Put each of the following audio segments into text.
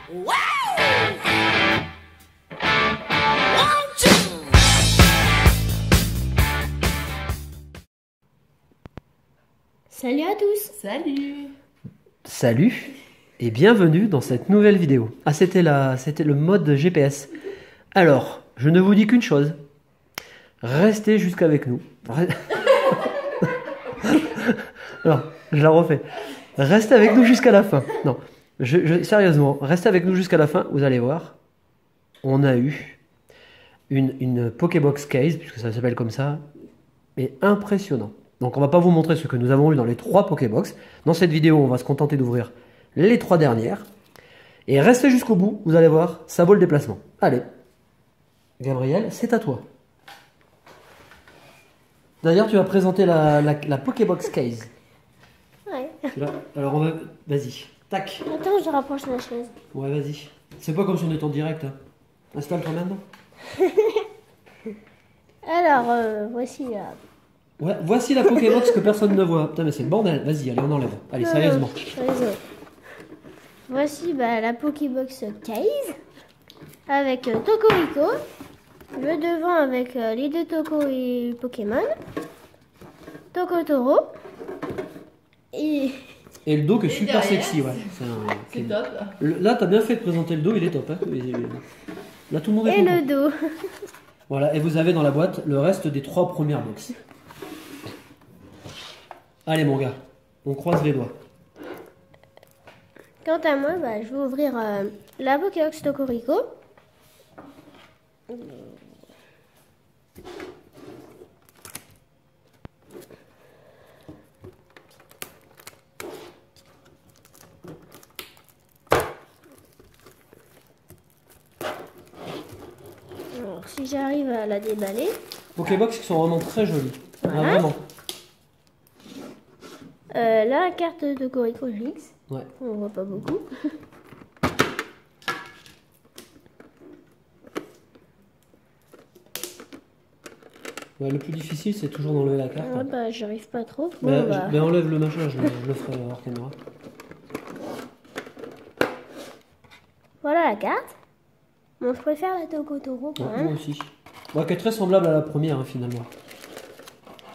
Salut à tous. Salut. Salut et bienvenue dans cette nouvelle vidéo. Ah, c'était le mode GPS. Alors, je ne vous dis qu'une chose. Restez jusqu'avec nous. Alors, je la refais. Restez avec nous jusqu'à la fin. Non, sérieusement, restez avec nous jusqu'à la fin. Vous allez voir, on a eu une Pokébox Case, puisque ça s'appelle comme ça, mais impressionnant. Donc on va pas vous montrer ce que nous avons eu dans les 3 Pokébox. Dans cette vidéo, on va se contenter d'ouvrir les 3 dernières. Et restez jusqu'au bout, vous allez voir, ça vaut le déplacement. Allez, Gabriel, c'est à toi. D'ailleurs, tu vas présenter la Pokébox Case. Ouais. Alors, vas-y. Tac. Attends, je rapproche la chaise. Ouais, vas-y. C'est pas comme si on était en direct. Hein. Installe-toi maintenant. Alors, voici la... Ouais, voici la Pokébox que personne ne voit. Putain, mais c'est le bordel. Vas-y, allez, on enlève. Allez, sérieusement. Voici la Pokébox Case avec Tokorico. Le devant avec les 2 Toko et Pokémon. Tokotoro. Et le dos qui est Et super derrière, sexy, ouais. C'est top. Là, t'as bien fait de présenter le dos, il est top. Hein. Là, tout le monde est content. le dos. Voilà, et vous avez dans la boîte le reste des 3 premières boxes. Allez, mon gars, on croise les doigts. Quant à moi, je vais ouvrir la Pokébox Tokorico. Alors, si j'arrive à la déballer. Pokébox qui sont vraiment très jolies. Voilà. Ah, vraiment. La carte de Tokorico X. Ouais. On voit pas beaucoup. Ouais, le plus difficile, c'est toujours d'enlever la carte. Ouais, j'arrive pas trop. Ben, enlève le machin, je le ferai hors caméra. Voilà la carte. Bon, je préfère la Tokotoro quand Ouais, même. moi aussi. Ouais, qui est très semblable à la première, hein, finalement.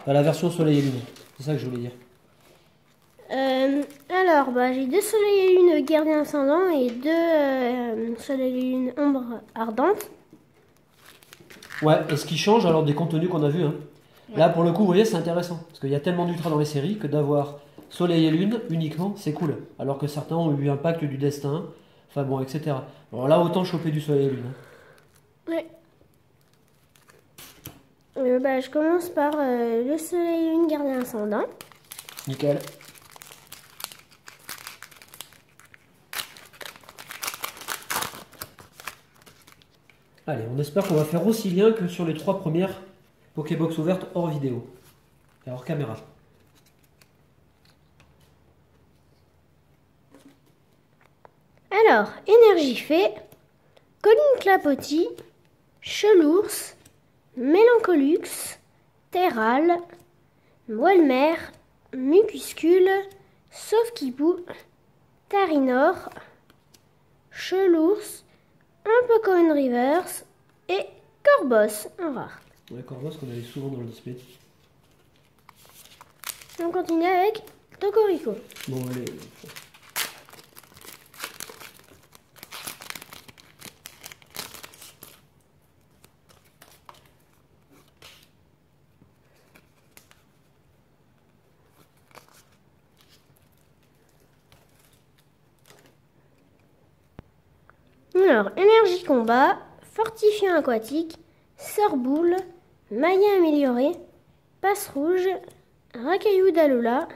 À la version Soleil et Lune. C'est ça que je voulais dire. Alors, j'ai 2 soleils et lune gardien ascendant et 2 soleil et lune ombre ardente. Ouais, et ce qui change alors des contenus qu'on a vus. Hein. Là, pour le coup, vous voyez, c'est intéressant. Parce qu'il y a tellement d'ultra dans les séries que d'avoir Soleil et Lune uniquement, c'est cool. Alors que certains ont eu un pacte du destin, enfin bon, etc. Alors là, autant choper du Soleil et Lune. Hein. Ouais. Je commence par le soleil et lune gardien ascendant. Nickel. Allez, on espère qu'on va faire aussi bien que sur les 3 premières Pokébox ouvertes hors vidéo. Et hors caméra. Alors, énergie fait, colline clapotis, chelours, mélancolux, terral, moelmer, mucuscule, sauf-kibou, tarinor, chelours, un Pokémon Reverse et Corboss, un rare. Ouais, Corvos qu'on avait souvent dans le display. On continue avec Tokorico. Bon, allez. Alors, énergie combat, fortifiant aquatique, sort-boule, maillet amélioré, passe rouge, racaillou d'Alola,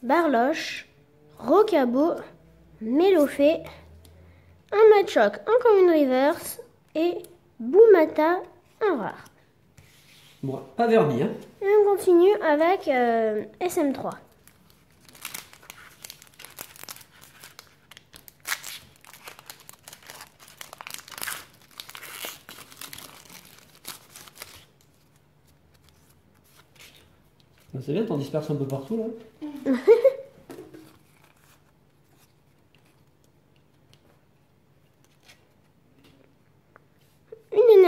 barloche, rocabo, mélofée, un matchoc en commune reverse et boumata en rare. Bon, pas vernis, hein. Et on continue avec SM3. Ben, c'est bien, t'en disperses un peu partout là.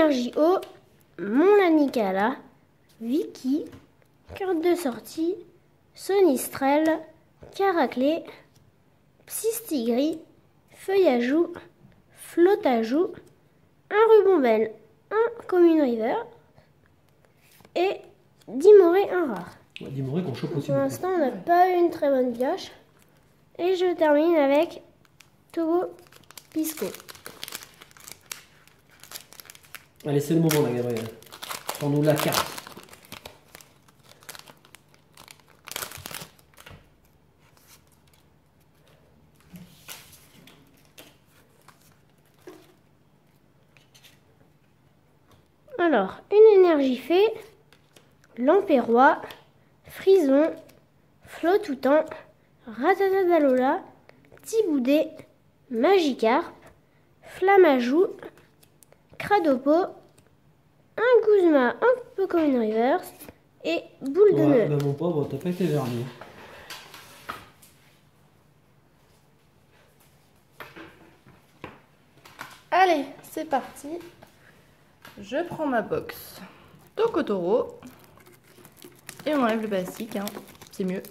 énergie eau, mon Lanicala, Vicky, carte de sortie, Sonistrel, Caraclé, Psystigris, Feuillajou, Flottajou, un Rubombelle, un Commune River et Dimoré, un rare. Ouais, Dimoré qu'on chope aussi. Pour l'instant, on n'a pas eu une très bonne pioche. Et je termine avec Togo Pisco. Allez, c'est le moment là, Gabriel. Sors-nous la carte. Alors, une énergie fée, Lampérois, Frison, Flotoutan, Ratatadalola, Tiboudé, Magikarp, Flamajou, Cradopo, un Guzma un peu comme une reverse et Boule de Ouais, Nœud. bah, mon pauvre, t'as pas été verni. Allez, c'est parti. Je prends ma box Tokotoro et on enlève le plastique, hein. C'est mieux.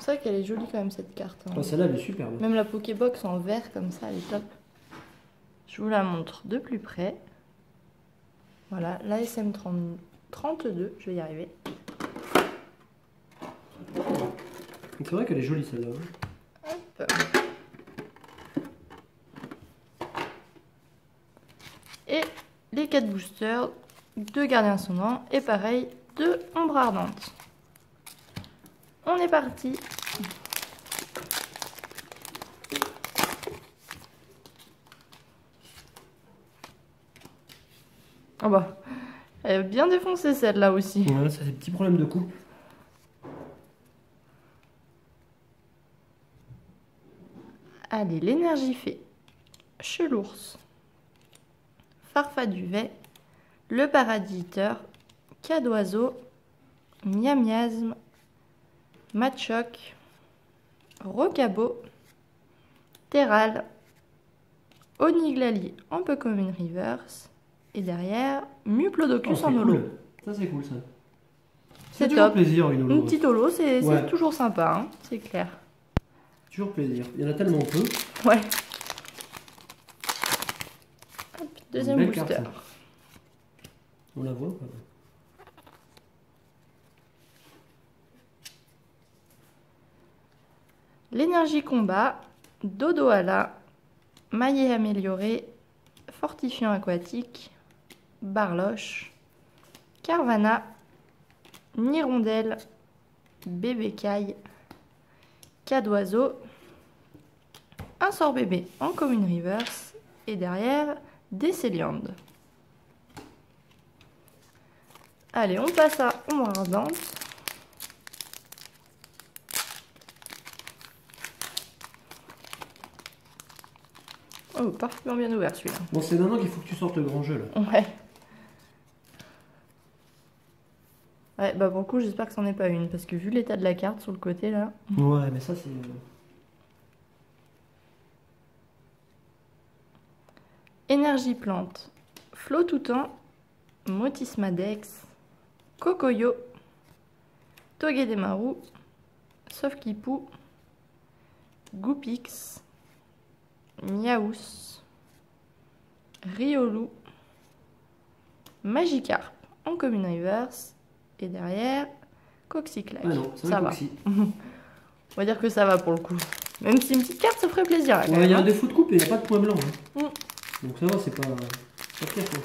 C'est vrai qu'elle est jolie quand même cette carte, hein. Oh, celle-là, elle est superbe. Même la Pokébox en vert comme ça, elle est top. Je vous la montre de plus près. Voilà, la SM32, je vais y arriver. C'est vrai qu'elle est jolie celle-là. Hop. Et les 4 boosters, 2 gardiens ascendants et pareil, 2 ombres ardentes. On est parti. Oh bah, elle est bien défoncée celle-là aussi. Ouais, ça c'est des petits problèmes de coupe. Allez, l'énergie fée. Chelours. Farfaduvet. Le Paraditeur. Cadoiseau. Miamiasme. Machoc. Rocabo. Terral. Oniglali un peu comme une reverse. Et derrière, Muplodocus en holo. Cool. Ça c'est cool ça. C'est toujours top. plaisir une holo. Une petite holo, c'est Ouais. toujours sympa, hein, c'est clair. Toujours plaisir. Il y en a tellement peu. Ouais. Hop, deuxième Belle booster. carte, ça. On la voit ou pas? L'énergie combat, Dodoala, maillet amélioré, fortifiant aquatique, Barloche, Carvana, Nirondelle, Bébécaille, Cadoiseau, un sort bébé en commune reverse et derrière des Céliandes. Allez, on passe à ombre ardente. Oh, parfaitement bien ouvert celui-là. Bon, c'est maintenant qu'il faut que tu sortes le grand jeu là. Ouais. Ouais, bah pour le coup, j'espère que c'en est pas une, parce que vu l'état de la carte sur le côté là. Ouais, mais ça c'est. Énergie plante, Flotoutan, Motismadex, Kokoyo, Togedemaru, Sofkipou, Goupix, Miaous, Riolu, Magikarp en commune reverse et derrière Coxyclac. Ah non, c'est Ça un va. Coxy. On va dire que ça va pour le coup. Même si une petite carte, ça ferait plaisir. Là, quand Ouais, il y a un même, hein. défaut de coupe et il n'y a pas de point blanc. Hein. Mm. Donc ça va, c'est pas pire quoi.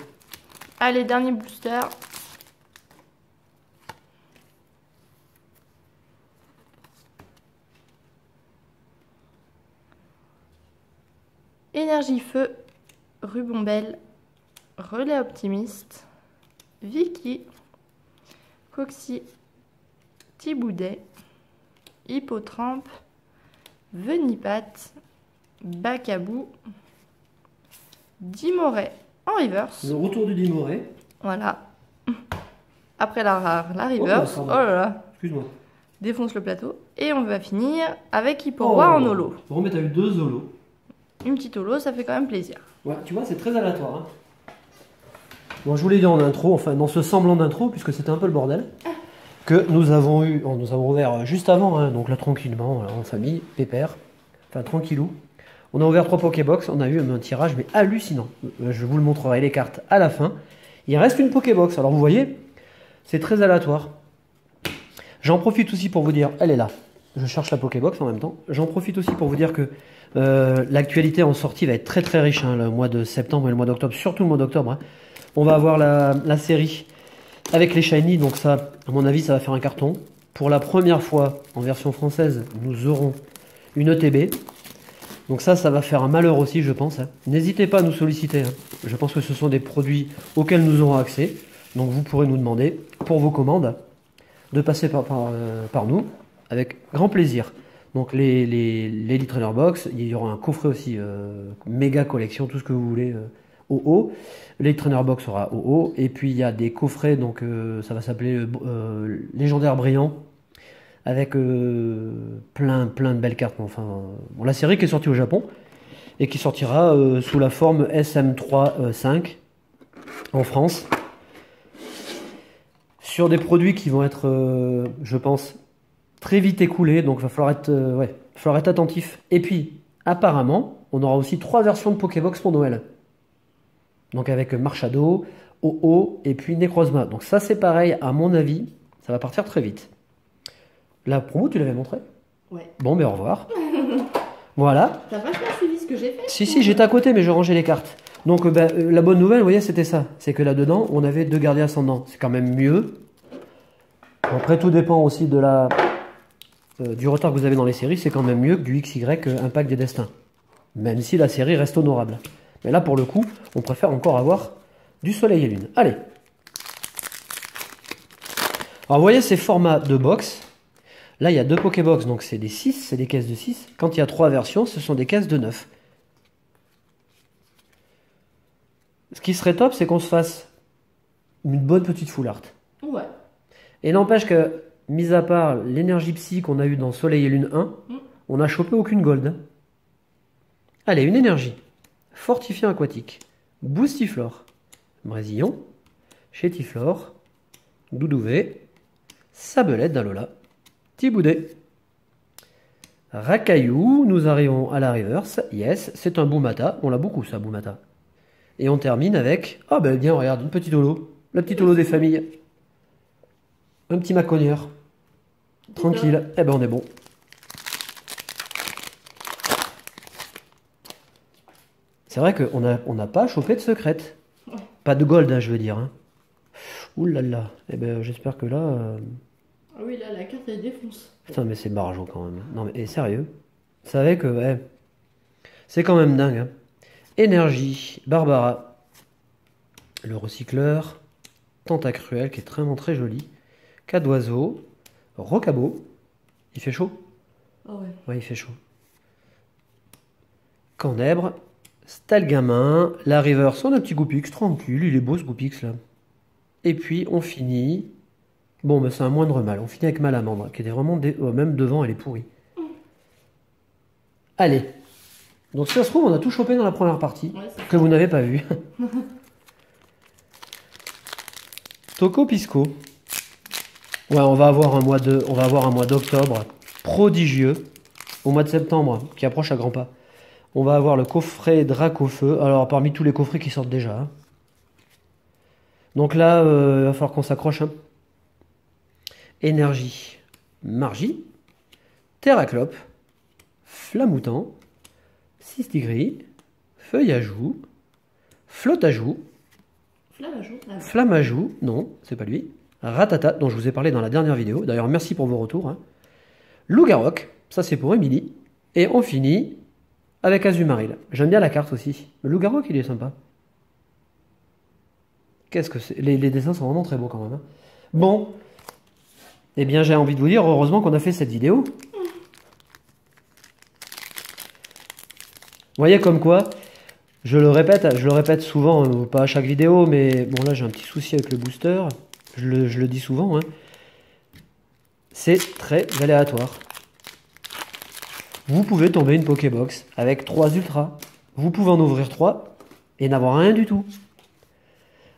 Allez, dernier booster. Énergie feu, Rubombelle, Relais optimiste, Vicky, Coxy, Thiboudet, Hippotrampe, Venipat, Bacabou, Dimoré en reverse. Le retour du Dimoré. Voilà. Après la bah, reverse. ça Oh va. là là. Excuse-moi. défonce le plateau. Et on va finir avec Hyporoi en holo. Bon, mais t'as eu 2 holos. Une petite holo, ça fait quand même plaisir. Ouais, tu vois, c'est très aléatoire. Hein. Bon, je vous l'ai dit en intro, enfin dans ce semblant d'intro, puisque c'était un peu le bordel, que nous avons ouvert juste avant, hein, donc là tranquillement, là, en famille, pépère, enfin tranquillou. On a ouvert 3 Pokébox, on a eu un tirage mais hallucinant. Je vous le montrerai les cartes à la fin. Il reste une Pokébox, alors vous voyez, c'est très aléatoire. J'en profite aussi pour vous dire, elle est là. Je cherche la Pokébox en même temps. J'en profite aussi pour vous dire que l'actualité en sortie va être très très riche, hein, le mois de septembre et le mois d'octobre, surtout le mois d'octobre. Hein. On va avoir la série avec les Shiny, donc ça, à mon avis, ça va faire un carton. Pour la première fois, en version française, nous aurons une ETB. Donc ça va faire un malheur aussi, je pense. Hein. N'hésitez pas à nous solliciter. Hein. Je pense que ce sont des produits auxquels nous aurons accès. Donc vous pourrez nous demander, pour vos commandes, de passer par nous, avec grand plaisir. Donc les Elite Trainer Box, il y aura un coffret aussi, méga collection, tout ce que vous voulez, OO. L'Elite Trainer Box sera OO. Et puis il y a des coffrets, donc ça va s'appeler Légendaire Brillant, avec plein de belles cartes. Enfin, bon, la série qui est sortie au Japon, et qui sortira sous la forme SM3-5 en France. Sur des produits qui vont être, je pense, très vite écoulés, donc il va falloir être attentif. Et puis, apparemment, on aura aussi 3 versions de Pokébox pour Noël. Donc avec Marshado, OO et puis Necrozma. Donc ça c'est pareil, à mon avis, ça va partir très vite. La promo, tu l'avais montré? Ouais. Bon, mais au revoir. Voilà. T'as vachement suivi ce que j'ai fait? Si, j'étais à côté, mais je rangeais les cartes. Donc la bonne nouvelle, vous voyez, c'était ça. C'est que là-dedans, on avait 2 gardiens ascendants. C'est quand même mieux. Après, tout dépend aussi de du retard que vous avez dans les séries. C'est quand même mieux que du XY Impact des Destins. Même si la série reste honorable. Mais là, pour le coup, on préfère encore avoir du Soleil et Lune. Allez. Alors, vous voyez ces formats de box. Là, il y a 2 Pokébox, donc c'est des 6, c'est des caisses de 6. Quand il y a 3 versions, ce sont des caisses de 9. Ce qui serait top, c'est qu'on se fasse une bonne petite full art. Ouais. Et n'empêche que, mis à part l'énergie psy qu'on a eu dans Soleil et Lune 1, on n'a chopé aucune gold. Allez, une énergie. Fortifiant aquatique. Boostiflore. Brésillon. Chétiflore. Doudouvé. Sabelette d'Alola. Tiboudet. Racaillou. Nous arrivons à la reverse. Yes, c'est un Boumata. On l'a beaucoup ça, Boumata. Et on termine avec... Ah ben bien, regarde, une petite holo. La petite holo des familles. Un petit Maconieur. Tranquille. Eh ben on est bon. C'est vrai qu'on n'a pas chopé de secrète. Ouais. Pas de gold, hein, je veux dire. Hein. Ouh là là. Eh ben j'espère que là... Ah oui, là, la carte, elle défonce. Putain, mais c'est barjo quand même. Non, mais sérieux. Vous savez que... Ouais, c'est quand même dingue. Hein. Énergie. Barbara. Le recycleur. Tentacruel, qui est vraiment très joli. Cas d'oiseau. Rocabo. Il fait chaud? Oh ouais. Ouais, il fait chaud. Candèbre. Stalgamin. La River, son un petit Goupix. Tranquille, il est beau ce Goupix là. Et puis on finit... Bon, mais c'est un moindre mal. On finit avec Malamandre, qui était vraiment... même devant, elle est pourrie. Allez. Donc si ça se trouve, on a tout chopé dans la première partie, ouais, que vous n'avez pas vu. Toco Pisco. Ouais, on va avoir un mois d'octobre prodigieux. Au mois de septembre, qui approche à grands pas. On va avoir le coffret Dracofeu. Alors, parmi tous les coffrets qui sortent déjà. Hein. Donc là, il va falloir qu'on s'accroche. Hein. Énergie. Margie. Terraclope. Flamoutant. Cistigris. Feuille à joue. Flotte à joue. Flamme à joue. Non, c'est pas lui. Ratata, dont je vous ai parlé dans la dernière vidéo. D'ailleurs, merci pour vos retours. Hein. Lougaroc. Ça, c'est pour Émilie. Et on finit avec Azumaril. J'aime bien la carte aussi. Le Lougaroc, il est sympa. Qu'est-ce que c'est? Les dessins sont vraiment très beaux quand même. Hein. Bon. Eh bien, j'ai envie de vous dire, heureusement qu'on a fait cette vidéo. Vous voyez comme quoi, je le répète souvent, pas à chaque vidéo, mais bon là j'ai un petit souci avec le booster. Je le dis souvent. Hein. c'est très aléatoire. Vous pouvez tomber une Pokébox avec 3 ultras. Vous pouvez en ouvrir 3 et n'avoir rien du tout.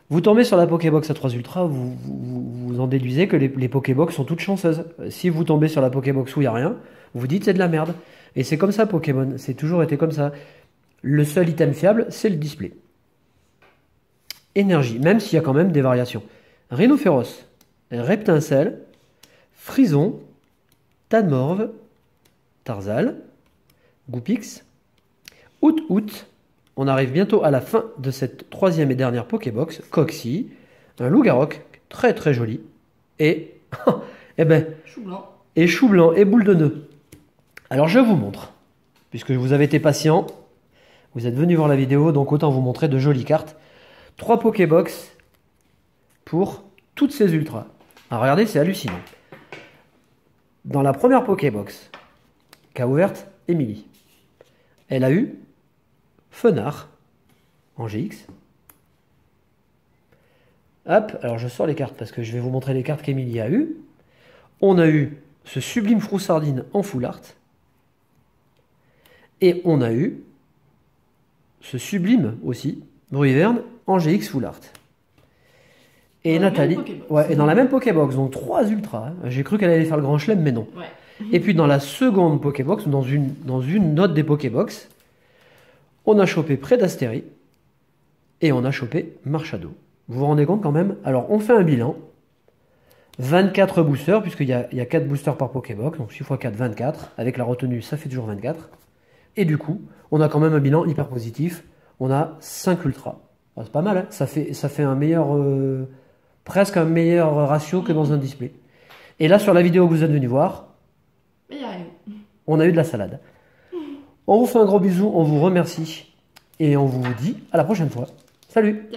Vous tombez sur la Pokébox à 3 ultras, vous en déduisez que les Pokébox sont toutes chanceuses. Si vous tombez sur la Pokébox où il n'y a rien, vous dites c'est de la merde. Et c'est comme ça Pokémon, c'est toujours été comme ça. Le seul item fiable, c'est le display. Énergie, même s'il y a quand même des variations. Rhinophéros, Reptincelle, Frison, Tadmorve, Tarzal, Goupix, Out. On arrive bientôt à la fin de cette 3e et dernière Pokébox. Coxy, un Loup-Garok, très très joli. Et, Chou blanc. Et chou blanc et boule de nœud. Alors je vous montre, puisque vous avez été patient, vous êtes venu voir la vidéo, donc autant vous montrer de jolies cartes. 3 Pokébox pour toutes ces ultras. Alors regardez, c'est hallucinant. Dans la première Pokébox qu'a ouverte Émilie, elle a eu Fenard en GX. Hop, alors je sors les cartes parce que je vais vous montrer les cartes qu'Émilie a eues. On a eu ce sublime Froussardine en full art. Et on a eu ce sublime aussi, Bruyverne en GX full art. Et Nathalie, ouais, et dans la même Pokébox, donc 3 ultras. Hein. J'ai cru qu'elle allait faire le grand chelem, mais non. Ouais. Et puis dans la seconde Pokébox, dans une autre des Pokébox, on a chopé Prédastérie et on a chopé Marchado. Vous vous rendez compte quand même? Alors on fait un bilan. 24 boosters, puisqu'il y a 4 boosters par Pokébox, donc 6 x 4, 24. Avec la retenue, ça fait toujours 24. Et du coup, on a quand même un bilan hyper positif. On a 5 ultras. C'est pas mal, hein, ça fait un meilleur, presque un meilleur ratio que dans un display. Et là, sur la vidéo que vous êtes venu voir, on a eu de la salade. On vous fait un gros bisou, on vous remercie et on vous dit à la prochaine fois. Salut!